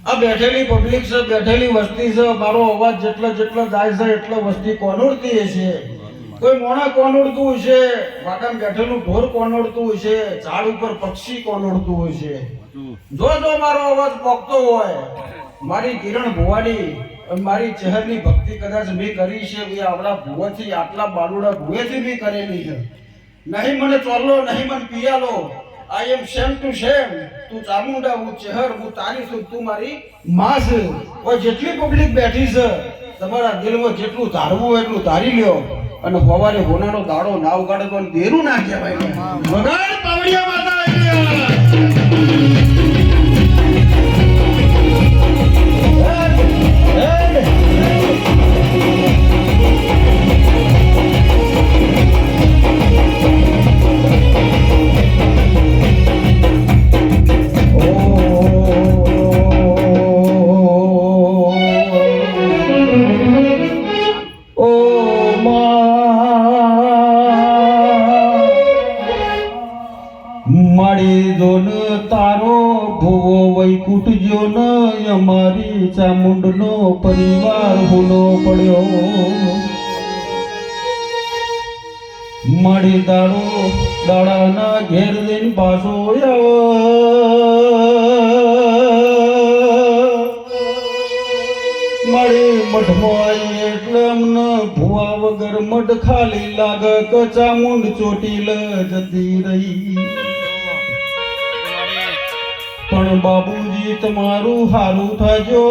આ બેઠેલી પબ્લિક છે, બેઠેલી વસ્તી છે, મારો અવાજ જેટલો જેટલો જાય છે એટલો વસ્તી કોનોડતી હશે. કોઈ મોણા કોનોડતું હશે, વાડામાં બેઠેલું ઢોર કોનોડતું હશે, ઝાડ ઉપર પક્ષી કોનોડતું હશે. જો મારો અવાજ પોકતો હોય, મારી કિરણ ભુવાડી મારી ચહેરની ભક્તિ કદાચ મેં કરી છે, એ આવડા ભુવાથી આટલા બાલુડા ભુવેથી બી કરેલી છે. નહીં મને ચોલ્લો, નહીં મને પિયાલો, આઈ એમ સેમ ટુ સેમ. તું ચામુંડા, હું ચહેર, હું તારી છું, તું મારી માં છે. કોઈ જેટલી પબ્લિક બેઠી છે, તમારા દિલમાં જેટલું ધારવું હોય એટલું ધારી લ્યો. અને સવારે હોનાનો દાડો ના ઉગાડે તો દેરું ના કહેવાય. વગાડ પાવડિયા માતા મારી જોન તારો ભુવો વૈકુંઠ જો ન અમારી ચામુંડનો પરિવાર હુલો પડ્યો. મારી દાડાના ઘેર લઈને પાછો આવો. મારી મઠમાં આવી એટલે અમને ભુવા વગર મઠ ખાલી લાગે કે ચામુંડ ચોટીલ જતી રહી. પણ બાબુજી તમારું હારું થાજો,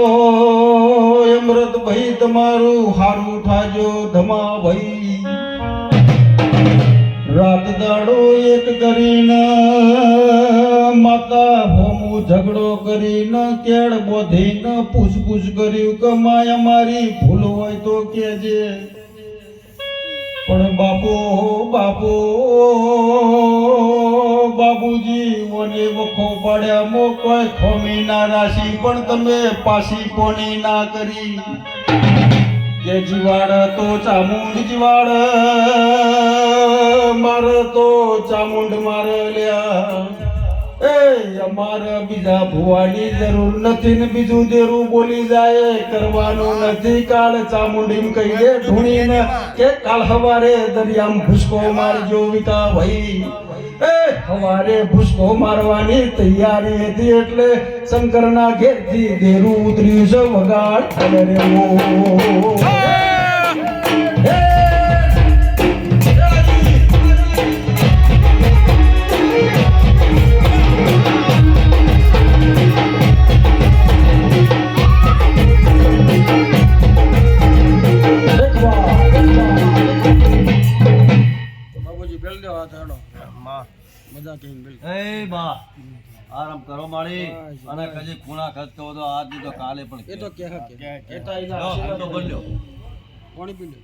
અમૃતભાઈ તમારું હારું થાજો, ધમા ભાઈ. રાત દાડો એક કરીને માતા હોમું ઝઘડો કરીને કેળ બોધીને પૂછપૂછ કર્યું કે માય અમારી ભૂલ હોય તો કેજે. પણ બાબુજી મને વખો પાડ્યા મો કોઈ ખોમી ના રાશી, પણ તમે પાછી કોની ના કરી. કે જીવાડ તો ચામુંડ જીવાડ, મારે તો ચામુંડ મારે લ્યા. એ અમારે બીજા ભુવાની જરૂર નથી ને બીજું દેરું બોલી જાય કરવાનું નથી. કાળ ચામુંડી કહી દે ઢૂણીને કે કાલ હવારે દરિયામાં ભૂસકો મારજો વિકા ભાઈ. એ હવારે ભૂસકો મારવાની તૈયારી હતી એટલે શંકરના ઘેરથી દેરું ઉતર્યું છે. વગાડ આરામ કરો માળી અને કદી ખૂણા ખર્ચતો તો આજ તો કાલે પણ એ તો કે તો બન્યો પાણી પી લે.